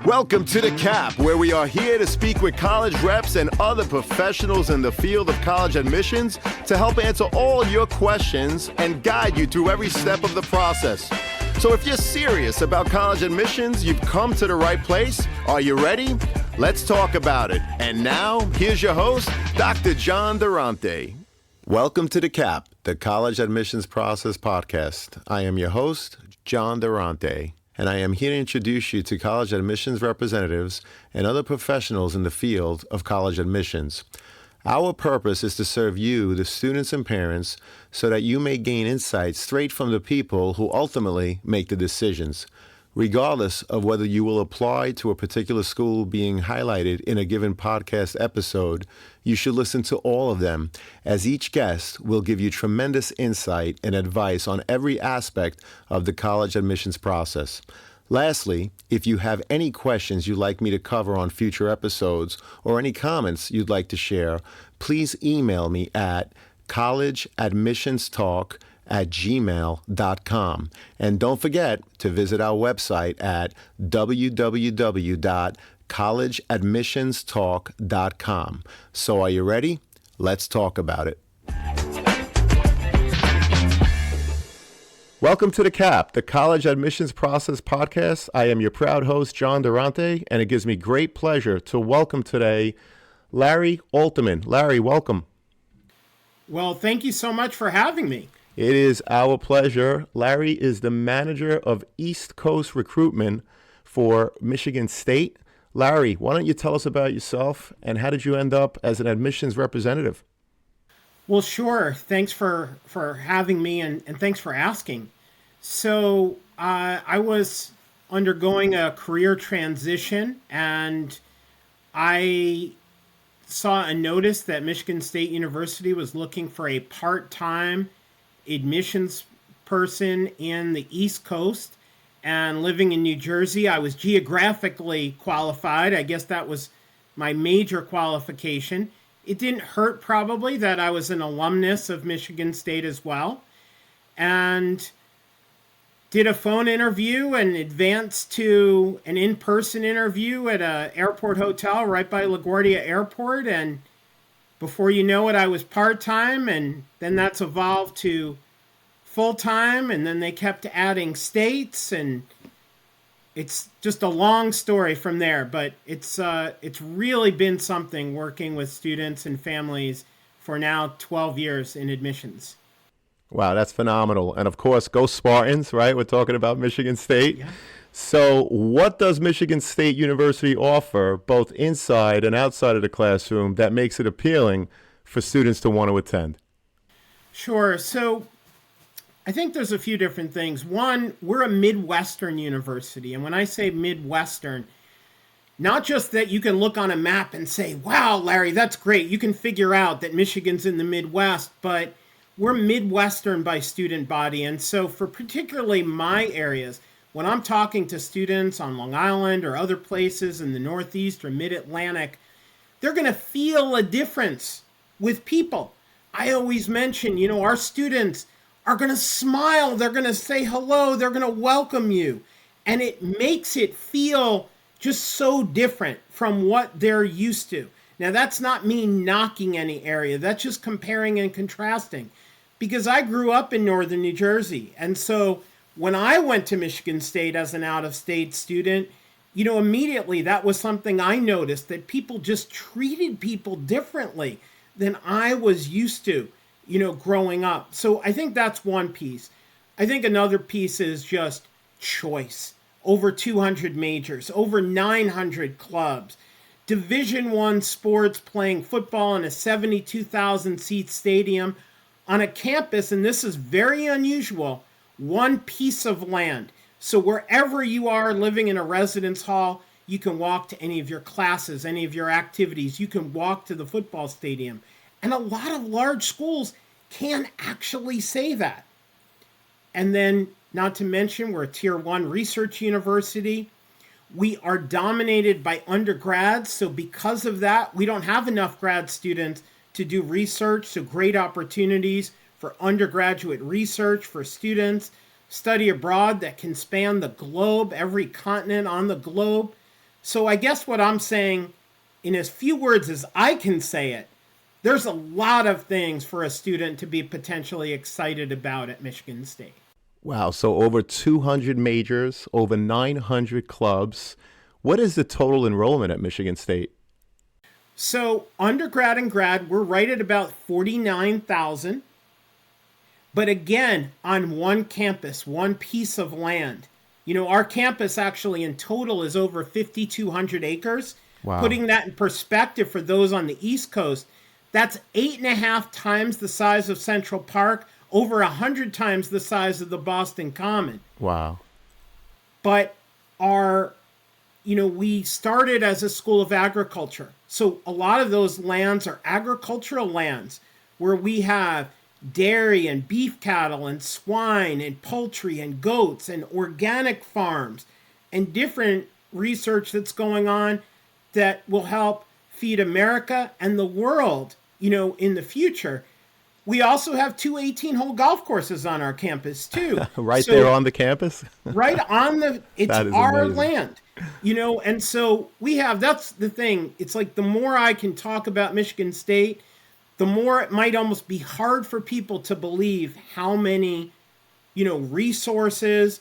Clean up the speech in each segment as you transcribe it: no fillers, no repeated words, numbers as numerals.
Welcome to The Cap, where we are here to speak with college reps and other professionals in the field of college admissions to help answer all your questions and guide you through every step of the process. So if you're serious about college admissions, you've come to the right place. Are you ready? Let's talk about it. And now, here's your host, Dr. John Durante. Welcome to The Cap, the College Admissions Process Podcast. I am your host, John Durante, and I am here to introduce you to college admissions representatives and other professionals in the field of college admissions. Our purpose is to serve you, the students and parents, so that you may gain insights straight from the people who ultimately make the decisions. Regardless of whether you will apply to a particular school being highlighted in a given podcast episode, you should listen to all of them, as each guest will give you tremendous insight and advice on every aspect of the college admissions process. Lastly, if you have any questions you'd like me to cover on future episodes or any comments you'd like to share, please email me at collegeadmissionstalk@gmail.com. And don't forget to visit our website at www.collegeadmissionstalk.com. So are you ready? Let's talk about it. Welcome to The Cap, the College Admissions Process Podcast. I am your proud host, John Durante, and it gives me great pleasure to welcome today Larry Alterman. Larry, welcome. Well, thank you so much for having me. It is our pleasure. Larry is the manager of East Coast Recruitment for Michigan State. Larry, why don't you tell us about yourself and how did you end up as an admissions representative? Well, sure. Thanks for having me and thanks for asking. So I was undergoing a career transition and I saw a notice that Michigan State University was looking for a part-time admissions person in the East Coast, and living in New Jersey, I was geographically qualified. I guess that was my major qualification. It didn't hurt probably that I was an alumnus of Michigan State as well, and did a phone interview and advanced to an in-person interview at an airport hotel right by LaGuardia Airport. And before you know it, I was part-time, and then that's evolved to full-time, and then they kept adding states, and it's just a long story from there. But it's really been something working with students and families for now 12 years in admissions. Wow, that's phenomenal. And of course, go Spartans, right? We're talking about Michigan State. Yeah. So what does Michigan State University offer, both inside and outside of the classroom, that makes it appealing for students to want to attend? Sure. So I think there's a few different things. One, we're a Midwestern university. And when I say Midwestern, not just that you can look on a map and say, wow, Larry, that's great. You can figure out that Michigan's in the Midwest, but we're Midwestern by student body. And so for particularly my areas, when I'm talking to students on Long Island or other places in the Northeast or Mid-Atlantic, they're going to feel a difference with people. I always mention, our students are going to smile. They're going to say hello. They're going to welcome you. And it makes it feel just so different from what they're used to. Now, that's not me knocking any area. That's just comparing and contrasting. Because I grew up in northern New Jersey. And so when I went to Michigan State as an out-of-state student, immediately that was something I noticed, that people just treated people differently than I was used to, growing up. So I think that's one piece. I think another piece is just choice. Over 200 majors, over 900 clubs, Division I sports, playing football in a 72,000 seat stadium on a campus, and this is very unusual, one piece of land. So wherever you are living in a residence hall, you can walk to any of your classes, any of your activities. You can walk to the football stadium. And a lot of large schools can actually say that. And then, not to mention, we're a Tier 1 research university. We are dominated by undergrads. So because of that, we don't have enough grad students to do research. So great opportunities for undergraduate research for students, study abroad that can span the globe, every continent on the globe. So I guess what I'm saying in as few words as I can say it, there's a lot of things for a student to be potentially excited about at Michigan State. Wow, so over 200 majors, over 900 clubs. What is the total enrollment at Michigan State? So undergrad and grad, we're right at about 49,000. But again, on one campus, one piece of land. Our campus actually in total is over 5,200 acres. Wow. Putting that in perspective for those on the East Coast, that's 8.5 times the size of Central Park, over 100 times the size of the Boston Common. Wow. But we started as a school of agriculture. So a lot of those lands are agricultural lands where we have dairy and beef cattle and swine and poultry and goats and organic farms and different research that's going on that will help feed America and the world, in the future. We also have two 18-hole golf courses on our campus too. Right there on the campus? Right on it's That is our amazing. land. And so that's the thing. It's like the more I can talk about Michigan State, the more it might almost be hard for people to believe how many, resources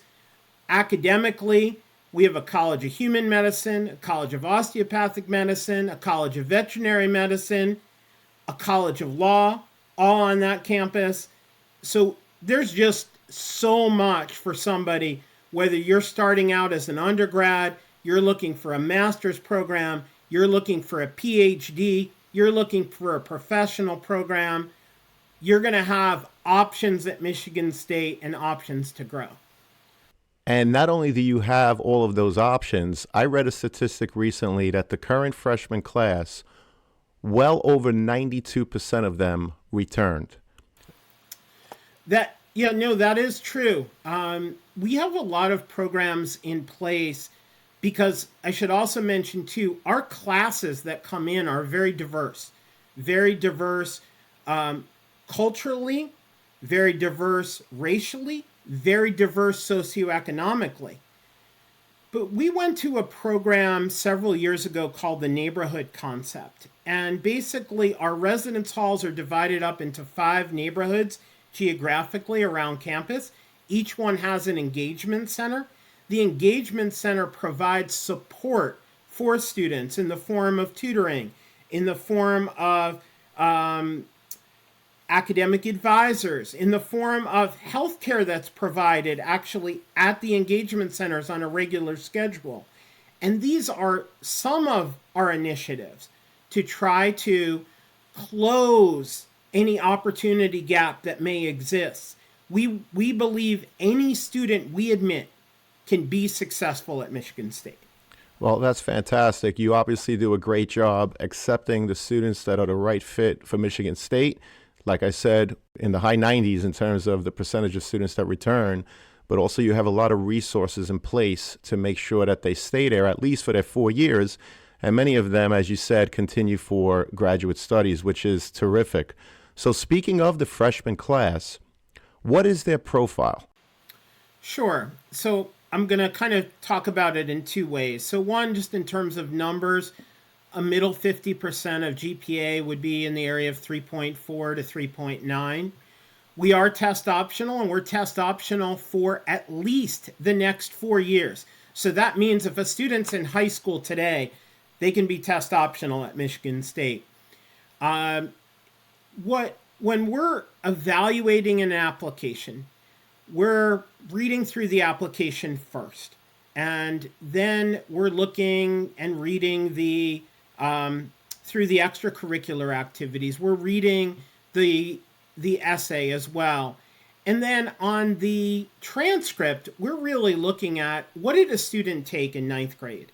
academically. We have a College of Human Medicine, a College of Osteopathic Medicine, a College of Veterinary Medicine, a College of Law, all on that campus. So there's just so much for somebody, whether you're starting out as an undergrad, you're looking for a master's program, you're looking for a PhD, you're looking for a professional program, you're going to have options at Michigan State and options to grow. And not only do you have all of those options, I read a statistic recently that the current freshman class, well over 92% of them returned. That is true. We have a lot of programs in place because I should also mention too, our classes that come in are very diverse culturally, very diverse racially, very diverse socioeconomically. But we went to a program several years ago called the Neighborhood Concept. And basically, our residence halls are divided up into 5 neighborhoods geographically around campus. Each one has an engagement center. The engagement center provides support for students in the form of tutoring, in the form of academic advisors, in the form of healthcare that's provided actually at the engagement centers on a regular schedule. And these are some of our initiatives to try to close any opportunity gap that may exist. We believe any student we admit can be successful at Michigan State. Well, that's fantastic. You obviously do a great job accepting the students that are the right fit for Michigan State. Like I said, in the high 90s in terms of the percentage of students that return, but also you have a lot of resources in place to make sure that they stay there at least for their 4 years. And many of them, as you said, continue for graduate studies, which is terrific. So speaking of the freshman class, what is their profile? Sure. So I'm going to kind of talk about it in 2 ways. So one, just in terms of numbers, a middle 50% of GPA would be in the area of 3.4 to 3.9. We are test optional, and we're test optional for at least the next 4 years. So that means if a student's in high school today, they can be test optional at Michigan State. When we're evaluating an application, we're reading through the application first, and then we're looking and reading the through the extracurricular activities. We're reading the essay as well. And then on the transcript, we're really looking at what did a student take in 9th grade?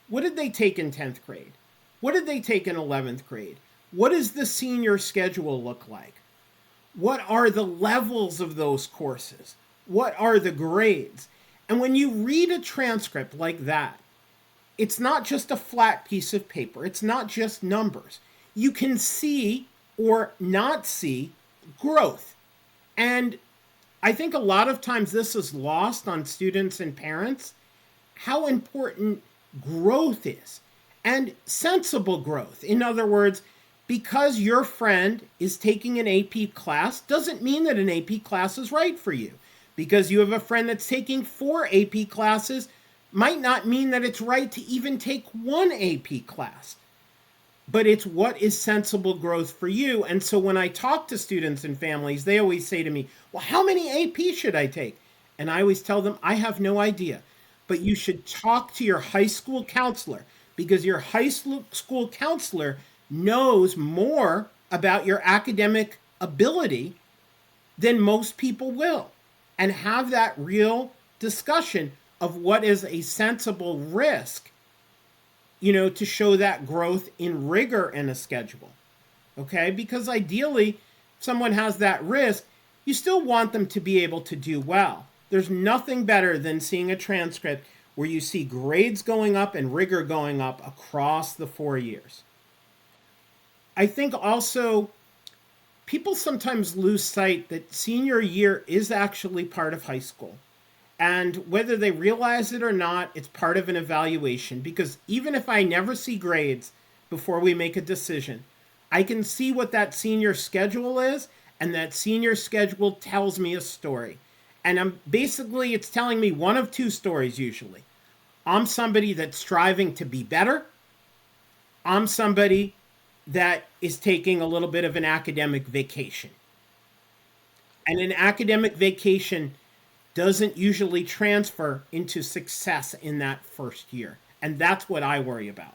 What did they take in 10th grade? What did they take in 11th grade? What does the senior schedule look like? What are the levels of those courses? What are the grades? And when you read a transcript like that, it's not just a flat piece of paper. It's not just numbers. You can see or not see growth. And I think a lot of times this is lost on students and parents, how important growth is, and sensible growth. In other words, because your friend is taking an AP class doesn't mean that an AP class is right for you. Because you have a friend that's taking 4 AP classes might not mean that it's right to even take 1 AP class. But it's what is sensible growth for you. And so when I talk to students and families, they always say to me, well, how many AP should I take? And I always tell them, I have no idea. But you should talk to your high school counselor, because your high school counselor knows more about your academic ability than most people will, and have that real discussion of what is a sensible risk, to show that growth in rigor in a schedule. Okay? Because ideally, if someone has that risk, you still want them to be able to do well. There's nothing better than seeing a transcript where you see grades going up and rigor going up across the 4 years. I think also people sometimes lose sight that senior year is actually part of high school. And whether they realize it or not, it's part of an evaluation. Because even if I never see grades before we make a decision, I can see what that senior schedule is, and that senior schedule tells me a story. And it's telling me one of 2 stories usually. I'm somebody that's striving to be better. I'm somebody that is taking a little bit of an academic vacation. And an academic vacation doesn't usually transfer into success in that first year. And that's what I worry about.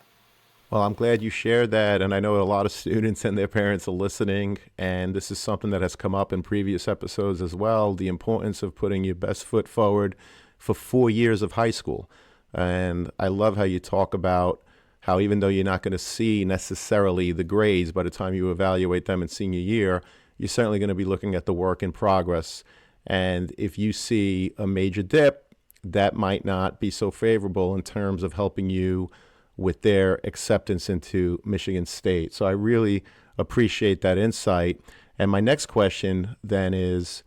Well, I'm glad you shared that. And I know a lot of students and their parents are listening. And this is something that has come up in previous episodes as well, the importance of putting your best foot forward for 4 years of high school. And I love how you talk about how even though you're not going to see necessarily the grades by the time you evaluate them in senior year, you're certainly going to be looking at the work in progress. And if you see a major dip, that might not be so favorable in terms of helping you with their acceptance into Michigan State. So I really appreciate that insight. And my next question then is,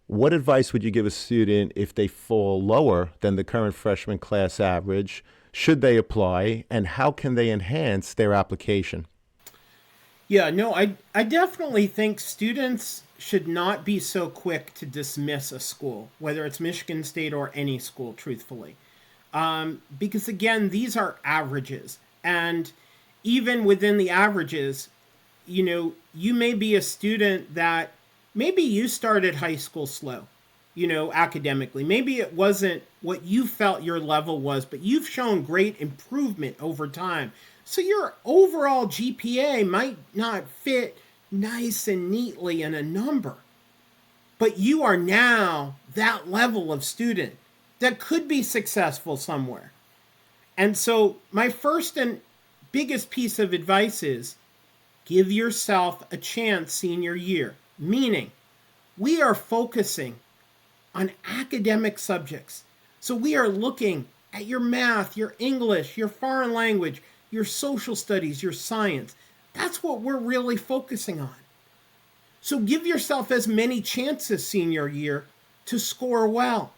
what advice would you give a student if they fall lower than the current freshman class average? Should they apply, and how can they enhance their application? Yeah, no, I definitely think students should not be so quick to dismiss a school, whether it's Michigan State or any school, truthfully. Because again, these are averages. And even within the averages, you may be a student that maybe you started high school slow, academically. Maybe it wasn't what you felt your level was, but you've shown great improvement over time. So your overall GPA might not fit nice and neatly in a number, but you are now that level of student that could be successful somewhere. And so my first and biggest piece of advice is give yourself a chance senior year, meaning we are focusing on academic subjects. So we are looking at your math, your English, your foreign language, your social studies, your science. That's what we're really focusing on. So give yourself as many chances senior year to score well,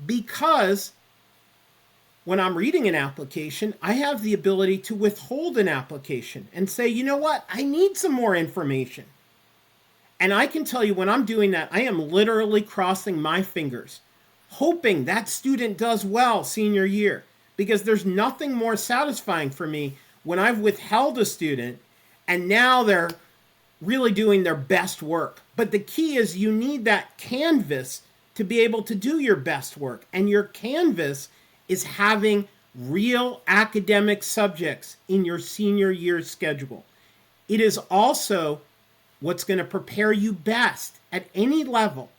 because when I'm reading an application, I have the ability to withhold an application and say, you know what, I need some more information. And I can tell you when I'm doing that, I am literally crossing my fingers, hoping that student does well senior year, because there's nothing more satisfying for me when I've withheld a student and now they're really doing their best work. But the key is you need that canvas to be able to do your best work. And your canvas is having real academic subjects in your senior year schedule. It is also what's going to prepare you best at any level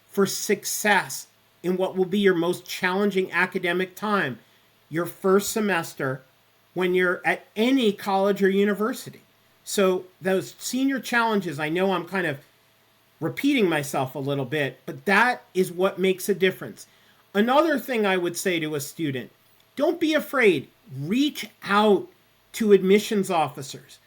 for success in what will be your most challenging academic time, your first semester when you're at any college or university. So those senior challenges, I know I'm kind of repeating myself a little bit, but that is what makes a difference. Another thing I would say to a student, don't be afraid. Reach out to admissions officers.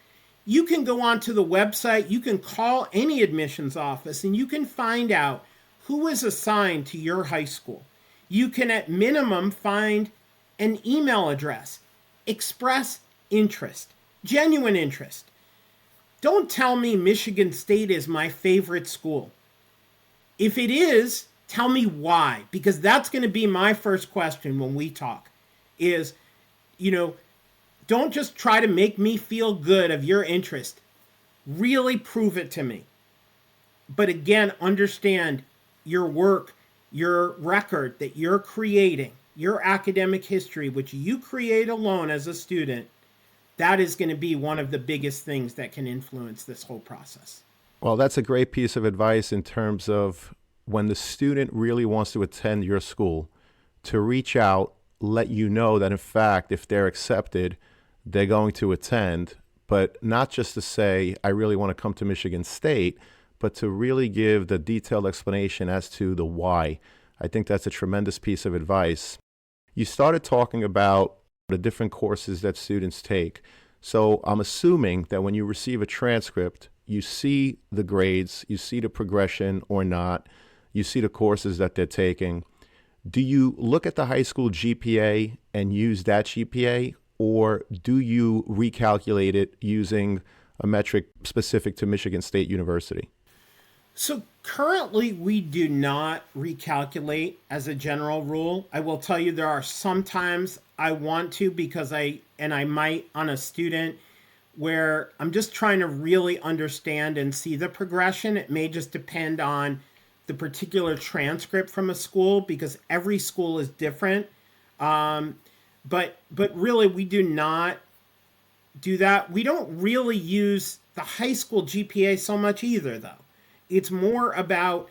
You can go onto the website, you can call any admissions office, and you can find out who is assigned to your high school. You can at minimum find an email address. express interest, genuine interest. Don't tell me Michigan State is my favorite school. If it is, tell me why, because that's going to be my first question when we talk is, don't just try to make me feel good of your interest. Really prove it to me. But again, understand your work, your record that you're creating, your academic history, which you create alone as a student, that is going to be one of the biggest things that can influence this whole process. Well, that's a great piece of advice in terms of when the student really wants to attend your school, to reach out, let you know that in fact, if they're accepted, they're going to attend, but not just to say, I really want to come to Michigan State, but to really give the detailed explanation as to the why. I think that's a tremendous piece of advice. You started talking about the different courses that students take. So I'm assuming that when you receive a transcript, you see the grades, you see the progression or not, you see the courses that they're taking. Do you look at the high school GPA and use that GPA, or do you recalculate it using a metric specific to Michigan State University? So currently we do not recalculate as a general rule. I will tell you there are some times I want to because I might on a student where I'm just trying to really understand and see the progression. It may just depend on the particular transcript from a school because every school is different. But really we do not do that. We don't really use the high school GPA so much either though. It's more about,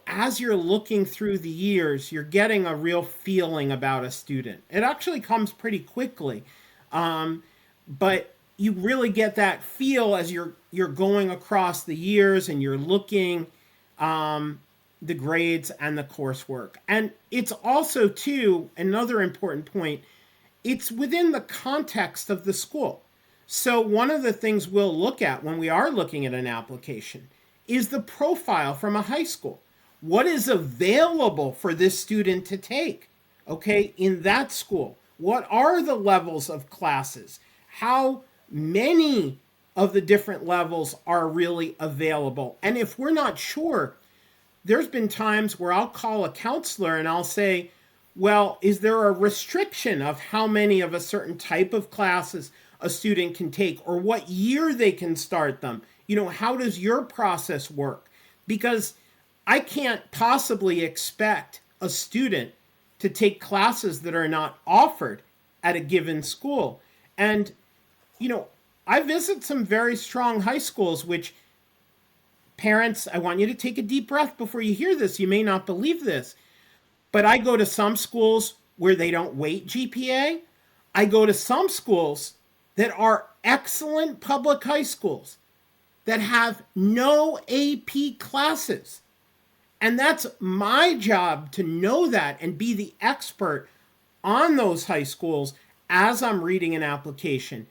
as you're looking through the years, you're getting a real feeling about a student. It actually comes pretty quickly. But you really get that feel as you're going across the years and you're looking the grades and the coursework. And it's also, too, another important point, it's within the context of the school. So one of the things we'll look at when we are looking at an application is the profile from a high school. What is available for this student to take, okay, in that school? What are the levels of classes? How many of the different levels are really available? And if we're not sure, there's been times where I'll call a counselor and I'll say, well, is there a restriction of how many of a certain type of classes a student can take or what year they can start them? How does your process work? Because I can't possibly expect a student to take classes that are not offered at a given school. And, I visit some very strong high schools, which parents, I want you to take a deep breath before you hear this. You may not believe this, but I go to some schools where they don't weight GPA. I go to some schools that are excellent public high schools that have no AP classes. And that's my job to know that and be the expert on those high schools as I'm reading an application.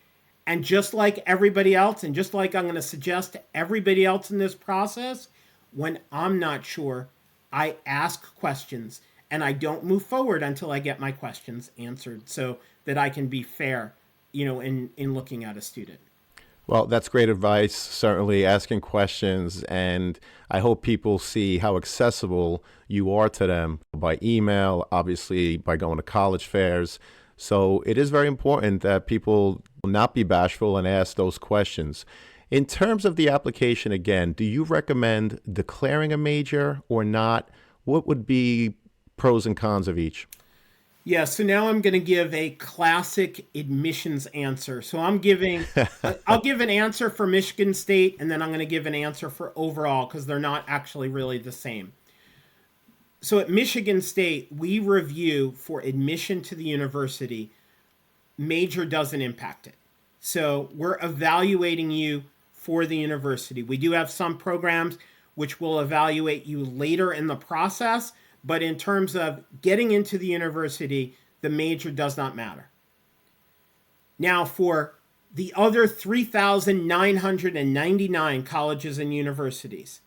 And just like everybody else, and just like I'm going to suggest to everybody else in this process, when I'm not sure, I ask questions and I don't move forward until I get my questions answered so that I can be fair, in looking at a student. Well, that's great advice, certainly asking questions, and I hope people see how accessible you are to them by email, obviously by going to college fairs. So it is very important that people not be bashful and ask those questions. In terms of the application, again, do you recommend declaring a major or not? What would be pros and cons of each? Yeah, so now I'm going to give a classic admissions answer. So I'll give an answer for Michigan State, and then I'm going to give an answer for overall because they're not actually really the same. So at Michigan State, we review for admission to the university, major doesn't impact it. So we're evaluating you for the university. We do have some programs which will evaluate you later in the process, but in terms of getting into the university, the major does not matter. Now, for the other 3,999 colleges and universities,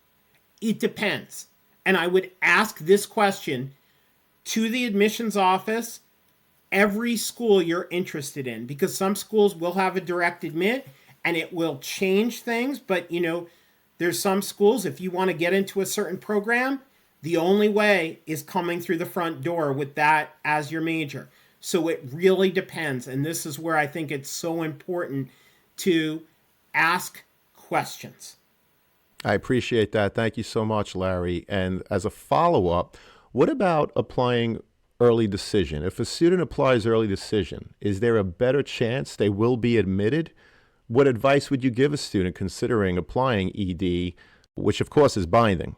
it depends. And I would ask this question to the admissions office every school you're interested in, because some schools will have a direct admit and it will change things. But, there's some schools, if you want to get into a certain program, the only way is coming through the front door with that as your major. So it really depends. And this is where I think it's so important to ask questions. I appreciate that. Thank you so much, Larry. And as a follow-up, what about applying early decision? If a student applies early decision, is there a better chance they will be admitted? What advice would you give a student considering applying ED, which of course is binding?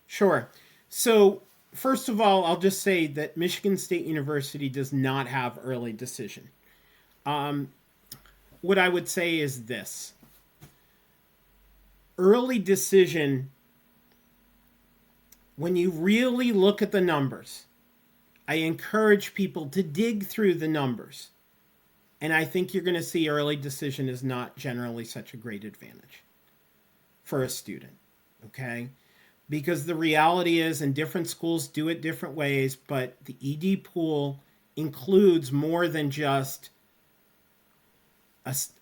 Sure. So first of all, I'll just say that Michigan State University does not have early decision. What I would say is this. Early decision, when you really look at the numbers, I encourage people to dig through the numbers. And I think you're going to see early decision is not generally such a great advantage for a student, okay? Because the reality is, and different schools do it different ways, but the ED pool includes more than just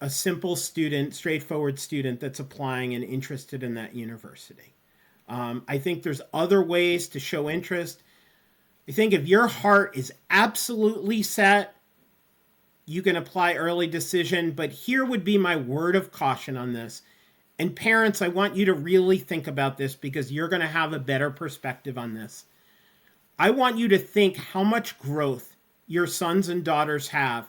a simple student, straightforward student that's applying and interested in that university. I think there's other ways to show interest. I think if your heart is absolutely set, you can apply early decision. But here would be my word of caution on this. And parents, I want you to really think about this because you're going to have a better perspective on this. I want you to think how much growth your sons and daughters have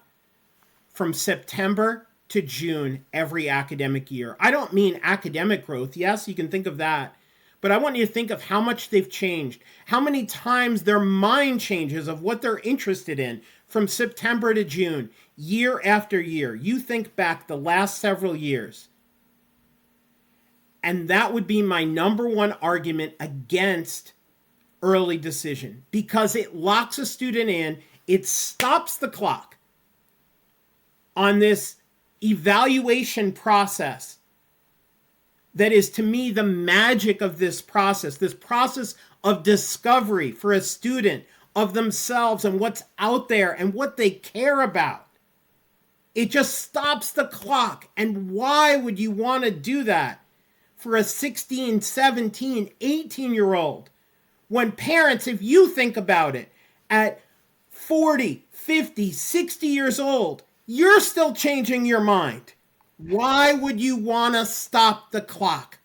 from September to June every academic year. I don't mean academic growth. Yes, you can think of that. But I want you to think of how much they've changed, how many times their mind changes of what they're interested in from September to June, year after year. You think back the last several years. And that would be my number one argument against early decision, because it locks a student in, it stops the clock on this evaluation process that is, to me, the magic of this process of discovery for a student of themselves and what's out there and what they care about. It just stops the clock. And why would you want to do that for a 16, 17, 18-year-old? When parents, if you think about it, at 40, 50, 60 years old, you're still changing your mind. Why would you want to stop the clock?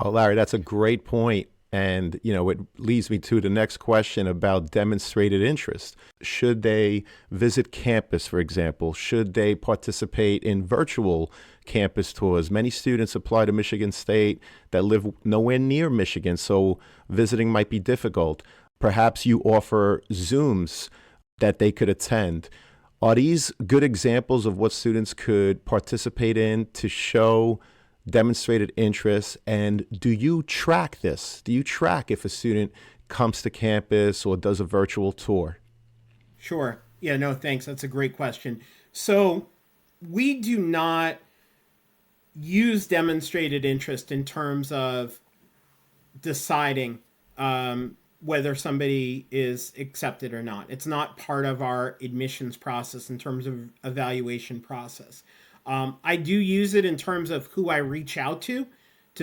Well, Larry, that's a great point. And, it leads me to the next question about demonstrated interest. Should they visit campus, for example? Should they participate in virtual campus tours? Many students apply to Michigan State that live nowhere near Michigan, so visiting might be difficult. Perhaps you offer Zooms that they could attend. Are these good examples of what students could participate in to show demonstrated interest? And do you track this? Do you track if a student comes to campus or does a virtual tour? Sure. Yeah, no, thanks. That's a great question. So we do not use demonstrated interest in terms of deciding whether somebody is accepted or not. It's not part of our admissions process in terms of evaluation process. I do use it in terms of who I reach out to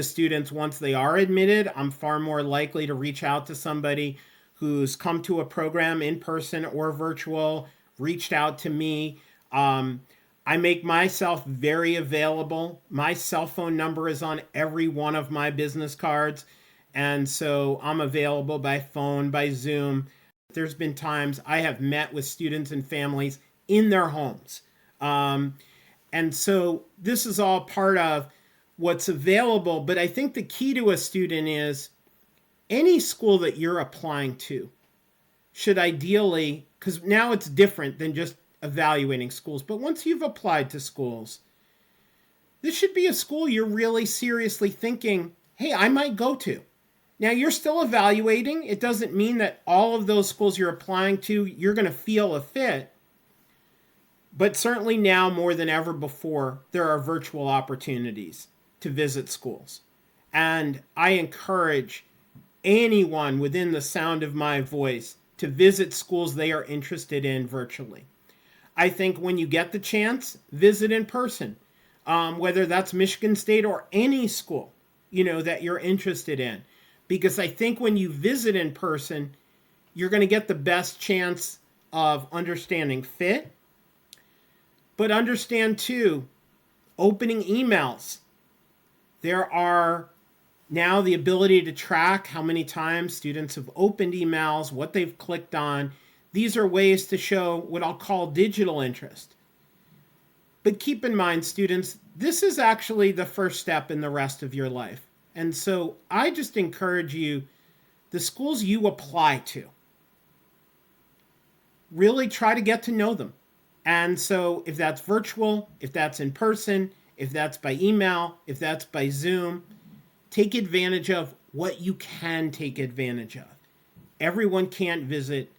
students once they are admitted. I'm far more likely to reach out to somebody who's come to a program in person or virtual, reached out to me. I make myself very available. My cell phone number is on every one of my business cards. And so I'm available by phone, by Zoom. There's been times I have met with students and families in their homes. And so this is all part of what's available. But I think the key to a student is any school that you're applying to should ideally, because now it's different than just evaluating schools, but once you've applied to schools, this should be a school you're really seriously thinking, hey, I might go to. Now, you're still evaluating. It doesn't mean that all of those schools you're applying to, you're going to feel a fit. But certainly now, more than ever before, there are virtual opportunities to visit schools. And I encourage anyone within the sound of my voice to visit schools they are interested in virtually. I think when you get the chance, visit in person, whether that's Michigan State or any school, that you're interested in. Because I think when you visit in person, you're going to get the best chance of understanding fit, but understand too, opening emails. There are now the ability to track how many times students have opened emails, what they've clicked on. These are ways to show what I'll call digital interest. But keep in mind, students, this is actually the first step in the rest of your life. And so I just encourage you, the schools you apply to, really try to get to know them. And so if that's virtual, if that's in person, if that's by email, if that's by Zoom, take advantage of what you can take advantage of. Everyone can't visit.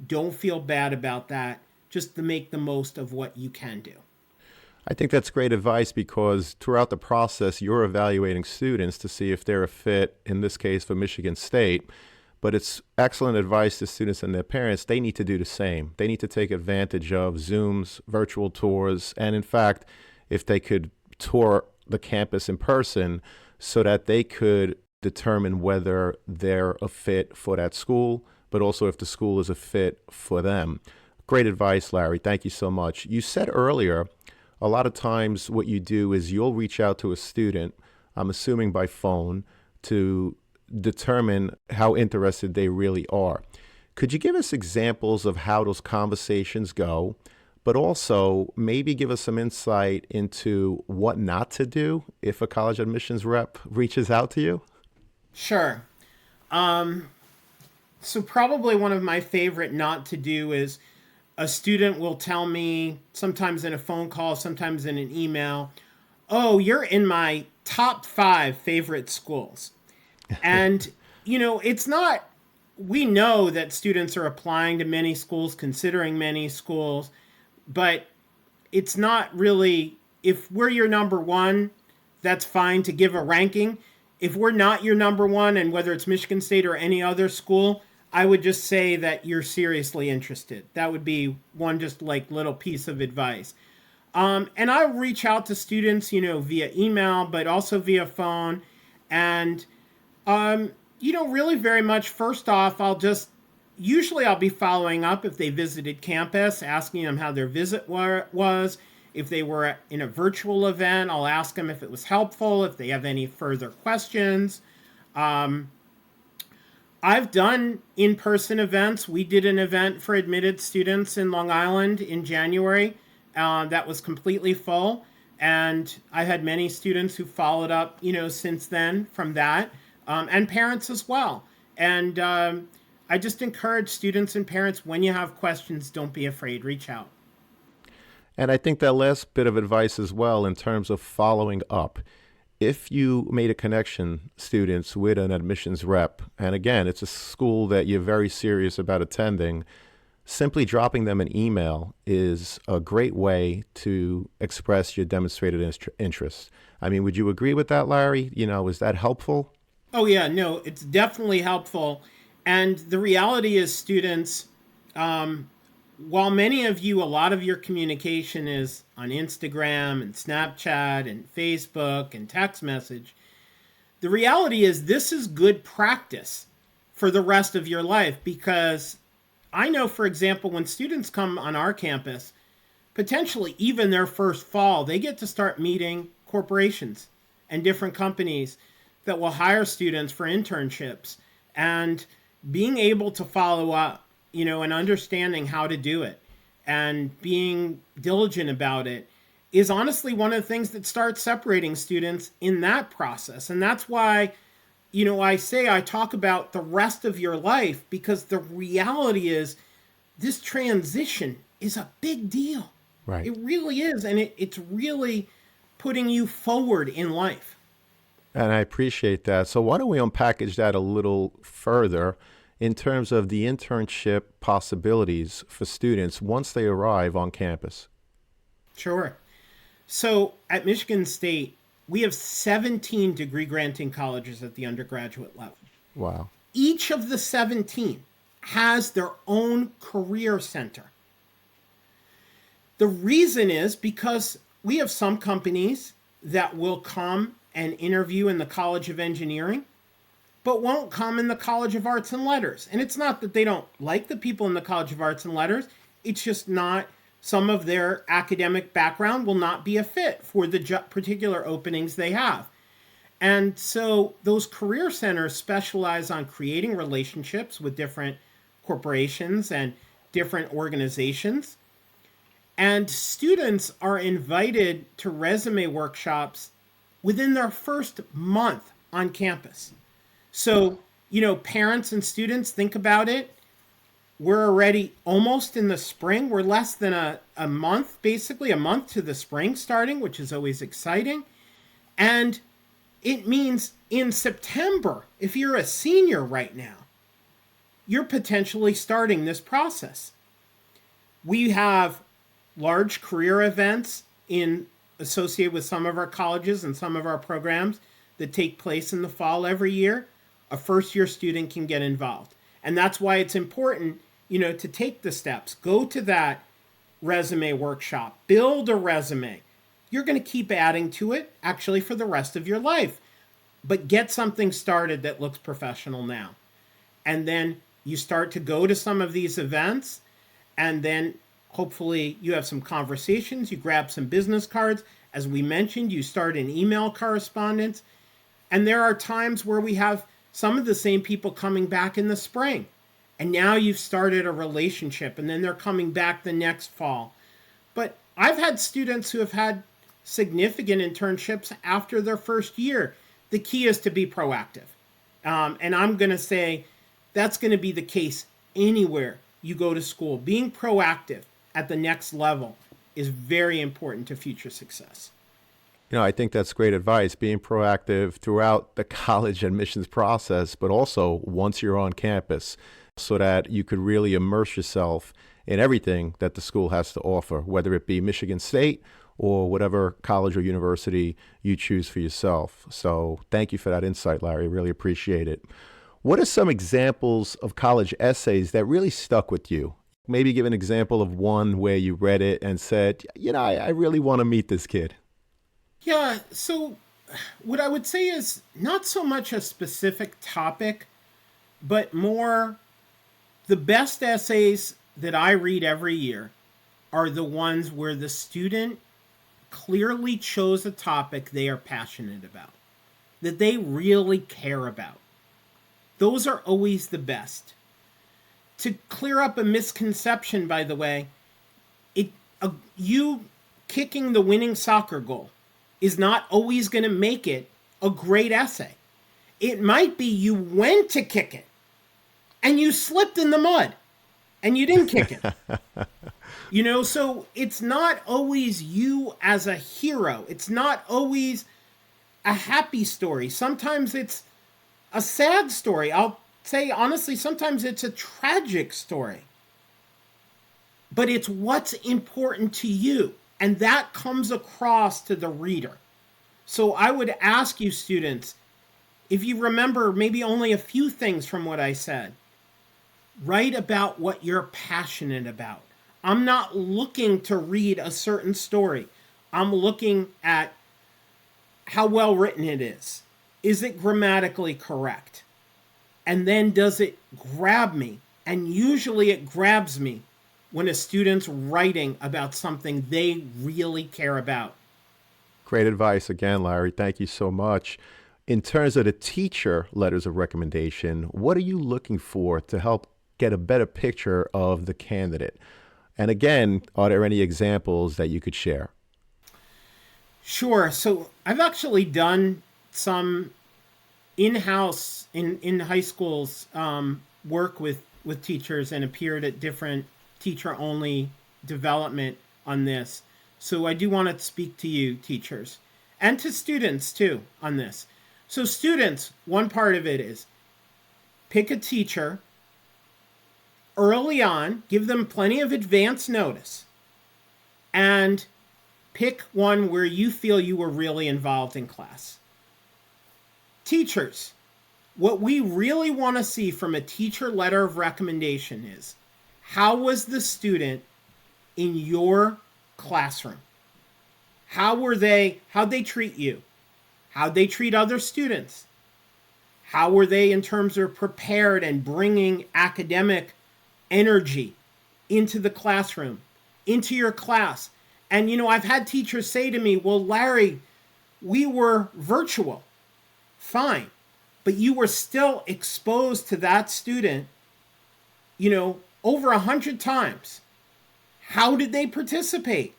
Don't feel bad about that. Just to make the most of what you can do. I think that's great advice because throughout the process, you're evaluating students to see if they're a fit, in this case for Michigan State. But it's excellent advice to students and their parents. They need to do the same. They need to take advantage of Zooms, virtual tours, and in fact, if they could tour the campus in person so that they could determine whether they're a fit for that school, but also if the school is a fit for them. Great advice, Larry. Thank you so much. You said earlier, a lot of times what you do is you'll reach out to a student, I'm assuming by phone, to determine how interested they really are. Could you give us examples of how those conversations go, but also maybe give us some insight into what not to do if a college admissions rep reaches out to you? Sure. So probably one of my favorite not to do is a student will tell me, sometimes in a phone call, sometimes in an email, oh, you're in my top 5 favorite schools. And, it's not, we know that students are applying to many schools, considering many schools, but it's not really, if we're your number one, that's fine to give a ranking. If we're not your number one, and whether it's Michigan State or any other school, I would just say that you're seriously interested. That would be one just like little piece of advice. And I reach out to students, via email, but also via phone. And really very much, first off, usually I'll be following up if they visited campus, asking them how their visit was. If they were in a virtual event, I'll ask them if it was helpful, if they have any further questions. I've done in-person events. We did an event for admitted students in Long Island in January that was completely full. And I had many students who followed up, since then from that. And parents as well. And I just encourage students and parents, when you have questions, don't be afraid, reach out. And I think that last bit of advice as well in terms of following up. If you made a connection, students, with an admissions rep, and again, it's a school that you're very serious about attending, simply dropping them an email is a great way to express your demonstrated interest. I mean, would you agree with that, Larry? Is that helpful? Oh, yeah, no, it's definitely helpful. And the reality is, students, while many of you, a lot of your communication is on Instagram and Snapchat and Facebook and text message, the reality is this is good practice for the rest of your life, because I know, for example, when students come on our campus, potentially even their first fall, they get to start meeting corporations and different companies that will hire students for internships, and being able to follow up, and understanding how to do it and being diligent about it is honestly one of the things that starts separating students in that process. And that's why, I talk about the rest of your life, because the reality is this transition is a big deal. Right. It really is. And it's really putting you forward in life. And I appreciate that. So why don't we unpackage that a little further in terms of the internship possibilities for students once they arrive on campus? Sure. So at Michigan State, we have 17 degree granting colleges at the undergraduate level. Wow. Each of the 17 has their own career center. The reason is because we have some companies that will come and interview in the College of Engineering, but won't come in the College of Arts and Letters. And it's not that they don't like the people in the College of Arts and Letters, it's just not, some of their academic background will not be a fit for the particular openings they have. And so those career centers specialize on creating relationships with different corporations and different organizations. And students are invited to resume workshops within their first month on campus. So, parents and students, think about it. We're already almost in the spring. We're less than a month, basically a month to the spring starting, which is always exciting. And it means in September, if you're a senior right now, you're potentially starting this process. We have large career events associated with some of our colleges and some of our programs that take place in the fall every year. A first-year student can get involved. And that's why it's important, to take the steps. Go to that resume workshop. Build a resume. You're going to keep adding to it, actually, for the rest of your life. But get something started that looks professional now. And then you start to go to some of these events, and then hopefully you have some conversations, you grab some business cards. As we mentioned, you start an email correspondence. And there are times where we have some of the same people coming back in the spring. And now you've started a relationship, and then they're coming back the next fall. But I've had students who have had significant internships after their first year. The key is to be proactive. And I'm going to say that's going to be the case anywhere you go to school. Being proactive at the next level is very important to future success. I think that's great advice, being proactive throughout the college admissions process, but also once you're on campus, so that you could really immerse yourself in everything that the school has to offer, whether it be Michigan State or whatever college or university you choose for yourself. So thank you for that insight, Larry. Really appreciate it. What are some examples of college essays that really stuck with you? Maybe give an example of one where you read it and said, I really want to meet this kid. Yeah, so what I would say is not so much a specific topic, but more the best essays that I read every year are the ones where the student clearly chose a topic they are passionate about, that they really care about. Those are always the best. To clear up a misconception, by the way, you kicking the winning soccer goal is not always going to make it a great essay. It might be you went to kick it and you slipped in the mud and you didn't kick it. So it's not always you as a hero. It's not always a happy story. Sometimes it's a sad story. I'll say honestly, sometimes it's a tragic story. But it's what's important to you. And that comes across to the reader. So I would ask you, students, if you remember maybe only a few things from what I said, write about what you're passionate about. I'm not looking to read a certain story. I'm looking at how well written it is. Is it grammatically correct? And then does it grab me? And usually it grabs me when a student's writing about something they really care about. Great advice again, Larry. Thank you so much. In terms of the teacher letters of recommendation, what are you looking for to help get a better picture of the candidate? And again, are there any examples that you could share? Sure. So I've actually done some in-house, in high schools, work with teachers and appeared at different teacher-only development on this. So I do want to speak to you, teachers, and to students, too, on this. So students, one part of it is pick a teacher early on, give them plenty of advance notice, and pick one where you feel you were really involved in class. Teachers, what we really want to see from a teacher letter of recommendation is, how was the student in your classroom? How'd they treat you? How'd they treat other students? How were they in terms of prepared and bringing academic energy into the classroom, into your class? And, I've had teachers say to me, well, Larry, we were virtual. Fine. But you were still exposed to that student, over 100 times. How did they participate?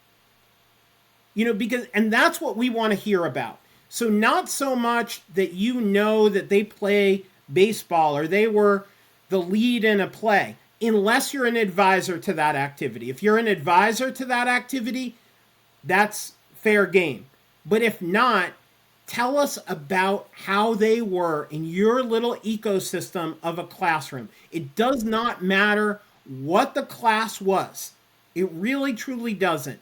And that's what we want to hear about. So not so much that that they play baseball or they were the lead in a play, unless you're an advisor to that activity. If you're an advisor to that activity, that's fair game. But if not, tell us about how they were in your little ecosystem of a classroom. It does not matter what the class was. It really, truly doesn't.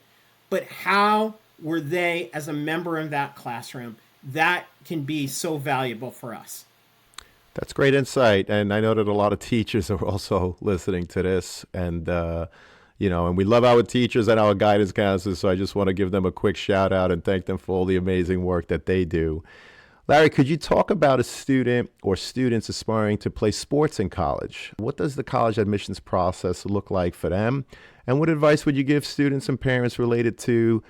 But how were they as a member of that classroom? That can be so valuable for us. That's great insight. And I know that a lot of teachers are also listening to this. And, and we love our teachers and our guidance counselors. So I just want to give them a quick shout out and thank them for all the amazing work that they do. Larry, could you talk about a student or students aspiring to play sports in college? What does the college admissions process look like for them? And what advice would you give students and parents related to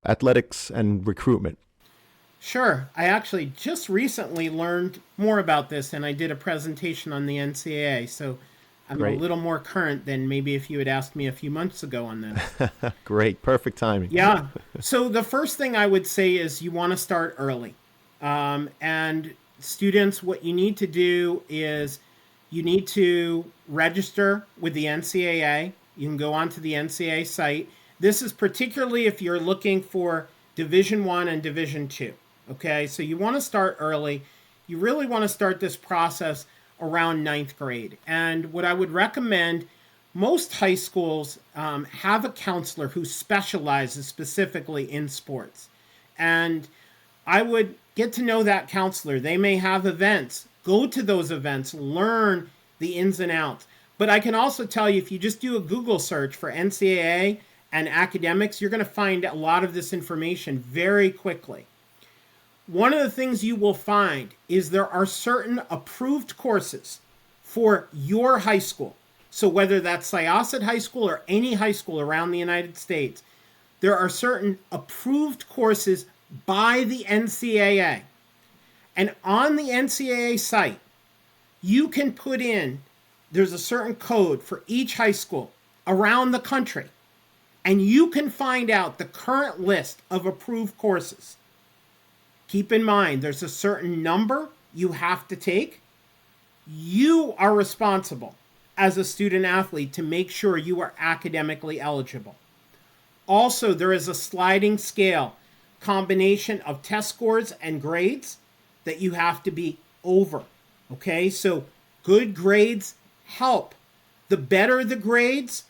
athletics and recruitment? Sure. I actually just recently learned more about this, and I did a presentation on the NCAA, so I'm Great. a little more current than maybe if you had asked me a few months ago on this. Great. Perfect timing. Yeah. So the first thing I would say is you want to start early. And students, what you need to do is you need to register with the NCAA. You can go onto the NCAA site. This is particularly if you're looking for Division I and Division II. Okay, so you want to start early. You really want to start this process around ninth grade. And what I would recommend, most high schools have a counselor who specializes specifically in sports. And I would get to know that counselor. They may have events. Go to those events. Learn the ins and outs. But I can also tell you, if you just do a Google search for NCAA and academics, you're going to find a lot of this information very quickly. One of the things you will find is there are certain approved courses for your high school. So whether that's Syosset High School or any high school around the United States, there are certain approved courses by the NCAA. And on the NCAA site, you can put in, there's a certain code for each high school around the country. And you can find out the current list of approved courses. Keep in mind, there's a certain number you have to take. You are responsible as a student athlete to make sure you are academically eligible. Also, there is a sliding scale combination of test scores and grades that you have to be over. Okay, so good grades help. The better the grades,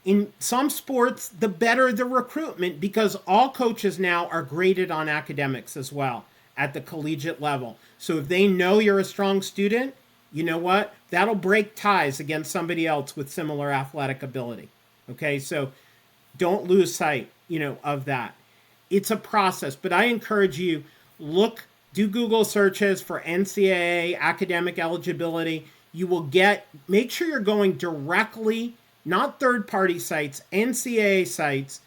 in some sports, the better the recruitment, because all coaches now are graded on academics as well at the collegiate level. So if they know you're a strong student, you know what? That'll break ties against somebody else with similar athletic ability. Okay, so don't lose sight, of that. It's a process, but I encourage you, do Google searches for NCAA academic eligibility. You will make sure you're going directly, not third-party sites, NCAA sites,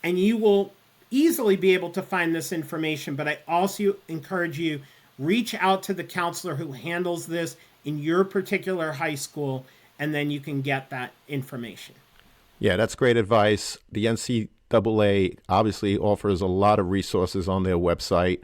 and you will easily be able to find this information. But I also encourage you, reach out to the counselor who handles this in your particular high school, and then you can get that information. Yeah, that's great advice. The NCAA obviously offers a lot of resources on their website,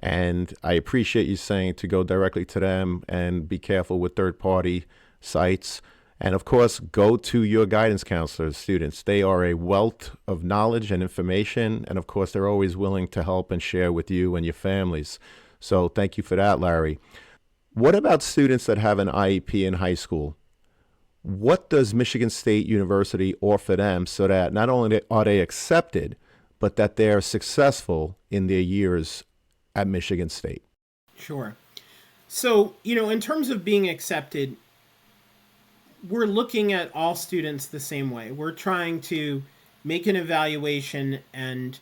and I appreciate you saying to go directly to them and be careful with third-party sites. And of course, go to your guidance counselors, students. They are a wealth of knowledge and information. And of course, they're always willing to help and share with you and your families. So thank you for that, Larry. What about students that have an IEP in high school? What does Michigan State University offer them so that not only are they accepted, but that they're successful in their years at Michigan State? Sure. So, in terms of being accepted, we're looking at all students the same way. We're trying to make an evaluation, and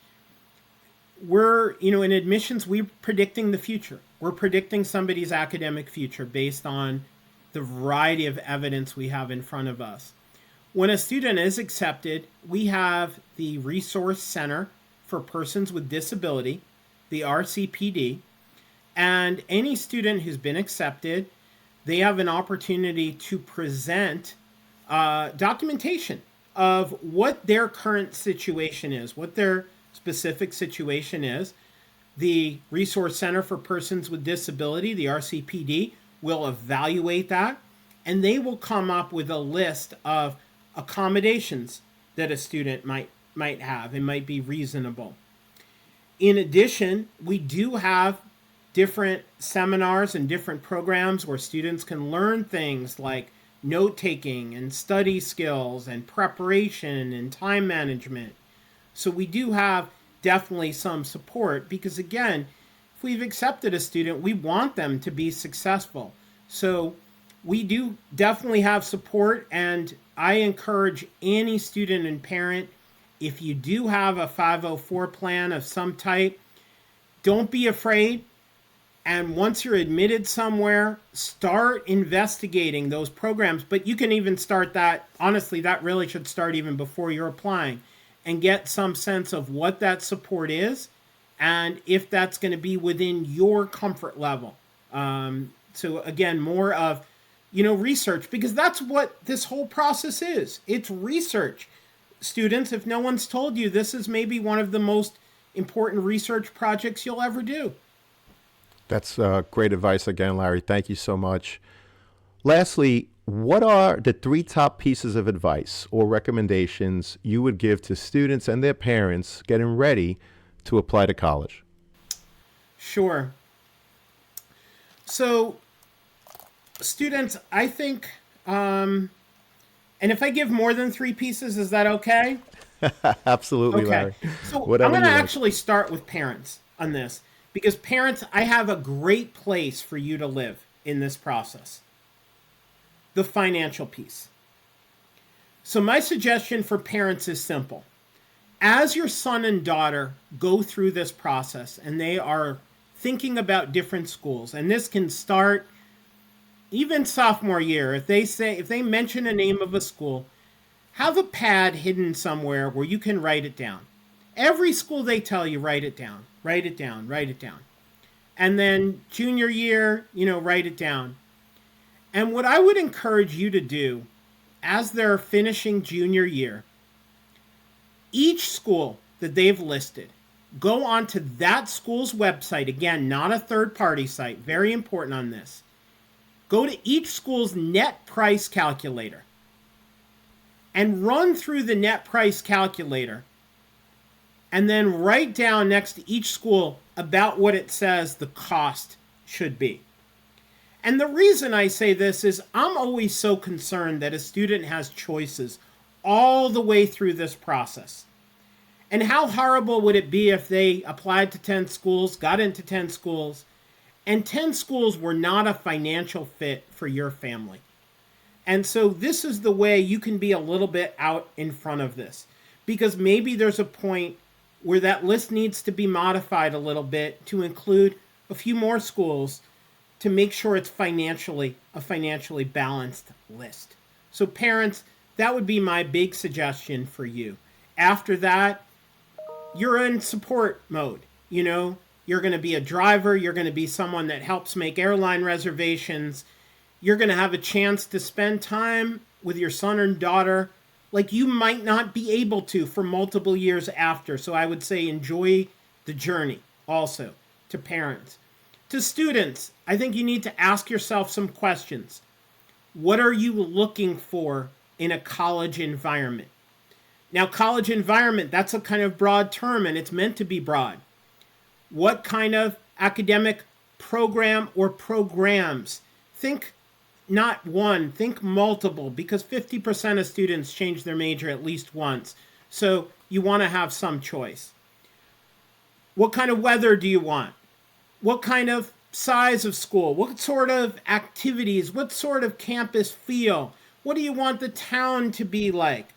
we're, in admissions, we're predicting the future. We're predicting somebody's academic future based on the variety of evidence we have in front of us. When a student is accepted, we have the Resource Center for Persons with Disability, the RCPD, and any student who's been accepted, they have an opportunity to present documentation of what their current situation is, what their specific situation is. The Resource Center for Persons with Disability, the RCPD, will evaluate that, and they will come up with a list of accommodations that a student might have and might be reasonable. In addition, we do have different seminars and different programs where students can learn things like note-taking and study skills and preparation and time management. So we do have definitely some support because, again, if we've accepted a student, we want them to be successful. So we do definitely have support, and I encourage any student and parent, if you do have a 504 plan of some type, don't be afraid. And once you're admitted somewhere, start investigating those programs. But you can even start that, honestly, that really should start even before you're applying, and get some sense of what that support is and if that's going to be within your comfort level. So again, more of, research, because that's what this whole process is. It's research. Students, if no one's told you, this is maybe one of the most important research projects you'll ever do. That's great advice again, Larry. Thank you so much. Lastly, what are the 3 top pieces of advice or recommendations you would give to students and their parents getting ready to apply to college? Sure. So, students, I think, and if I give more than 3 pieces, is that okay? Absolutely, Okay. Larry. So Whatever I'm going to you like. actually start with parents on this, because parents, I have a great place for you to live in this process. The financial piece. So my suggestion for parents is simple. As your son and daughter go through this process and they are thinking about different schools, and this can start even sophomore year, if they mention a name of a school, have a pad hidden somewhere where you can write it down. Every school they tell you, write it down, write it down, write it down. And then junior year, write it down. And what I would encourage you to do as they're finishing junior year, each school that they've listed, go onto that school's website. Again, not a third-party site. Very important on this. Go to each school's net price calculator and run through the net price calculator, and then write down next to each school about what it says the cost should be. And the reason I say this is I'm always so concerned that a student has choices all the way through this process. And how horrible would it be if they applied to 10 schools, got into 10 schools, and 10 schools were not a financial fit for your family? And so this is the way you can be a little bit out in front of this, because maybe there's a point where that list needs to be modified a little bit to include a few more schools to make sure it's a financially balanced list. So parents, that would be my big suggestion for you. After that, you're in support mode. You're going to be a driver. You're going to be someone that helps make airline reservations. You're going to have a chance to spend time with your son and daughter like you might not be able to for multiple years after. So I would say enjoy the journey also to parents. To students, I think you need to ask yourself some questions. What are you looking for in a college environment? Now, college environment, that's a kind of broad term, and it's meant to be broad. What kind of academic program or programs? Think not one, think multiple, because 50% of students change their major at least once. So you want to have some choice. What kind of weather do you want? What kind of size of school? What sort of activities? What sort of campus feel? What do you want the town to be like?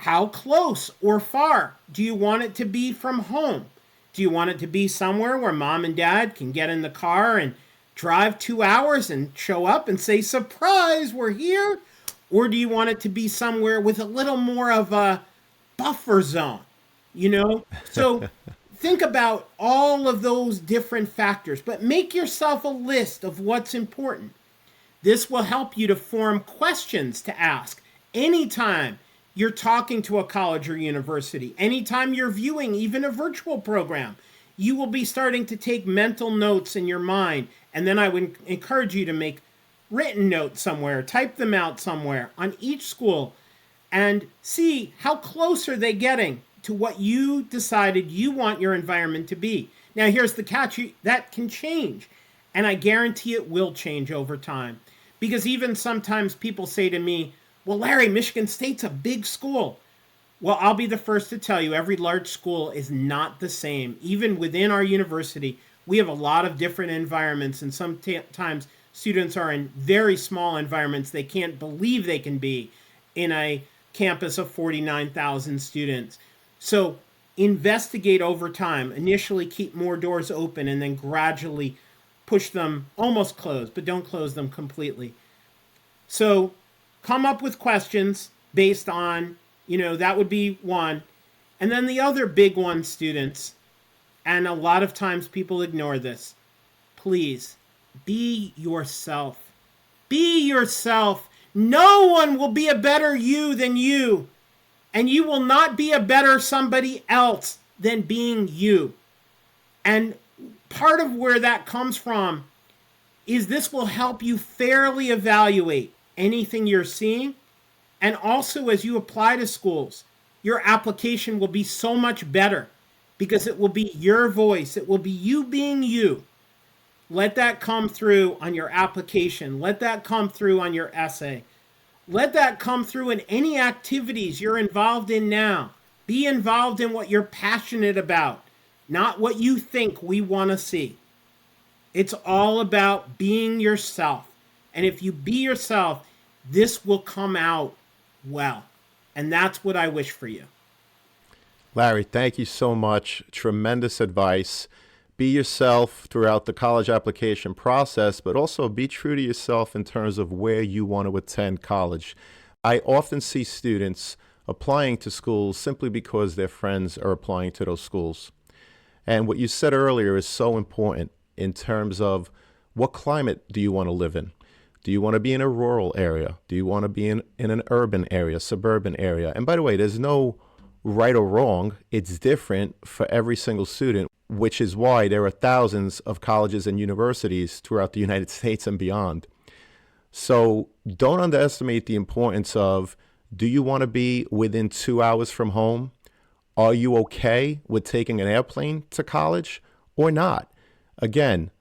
how close or far do you want it to be from home? Do you want it to be somewhere where mom and dad can get in the car and drive 2 hours and show up and say, surprise, we're here? Or do you want it to be somewhere with a little more of a buffer zone, So think about all of those different factors, but make yourself a list of what's important. This will help you to form questions to ask anytime you're talking to a college or university, anytime you're viewing even a virtual program. You will be starting to take mental notes in your mind, and then I would encourage you to make written notes somewhere, type them out somewhere on each school, and see how close are they getting to what you decided you want your environment to be. Now, here's the catch. That can change, and I guarantee it will change over time. Because even sometimes people say to me, well, Larry, Michigan State's a big school. Well, I'll be the first to tell you, every large school is not the same. Even within our university, we have a lot of different environments, and sometimes students are in very small environments they can't believe they can be in a campus of 49,000 students. So investigate over time. Initially, keep more doors open, and then gradually push them almost closed, but don't close them completely. So come up with questions based on, that would be one. And then the other big one, students, and a lot of times people ignore this, please be yourself. Be yourself. No one will be a better you than you. And you will not be a better somebody else than being you. And part of where that comes from is this will help you fairly evaluate anything you're seeing. And also, as you apply to schools, your application will be so much better because it will be your voice. It will be you being you. Let that come through on your application. Let that come through on your essay. Let that come through in any activities you're involved in now. Be involved in what you're passionate about, not what you think we want to see. It's all about being yourself. And if you be yourself, this will come out well. And that's what I wish for you. Larry, thank you so much. Tremendous advice. Be yourself throughout the college application process, but also be true to yourself in terms of where you want to attend college. I often see students applying to schools simply because their friends are applying to those schools. And what you said earlier is so important in terms of what climate do you want to live in? Do you want to be in a rural area? Do you want to be in an urban area, suburban area? And by the way, there's no right or wrong. It's different for every single student, which is why there are thousands of colleges and universities throughout the United States and beyond. So don't underestimate the importance of, do you want to be within 2 hours from home? Are you okay with taking an airplane to college or not? Again,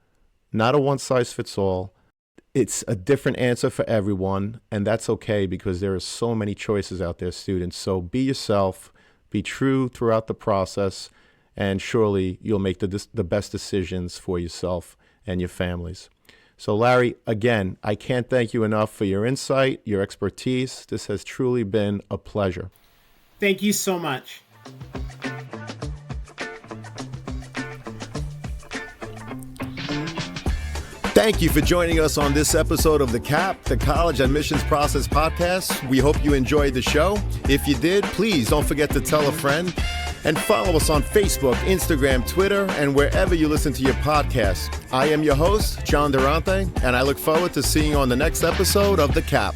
not a one-size-fits-all. It's a different answer for everyone, and that's okay because there are so many choices out there, students. So be yourself, be true throughout the process, and surely you'll make the best decisions for yourself and your families. So Larry, again, I can't thank you enough for your insight, your expertise. This has truly been a pleasure. Thank you so much. Thank you for joining us on this episode of The CAP, the College Admissions Process Podcast. We hope you enjoyed the show. If you did, please don't forget to tell a friend and follow us on Facebook, Instagram, Twitter, and wherever you listen to your podcasts. I am your host, John Durante, and I look forward to seeing you on the next episode of The CAP.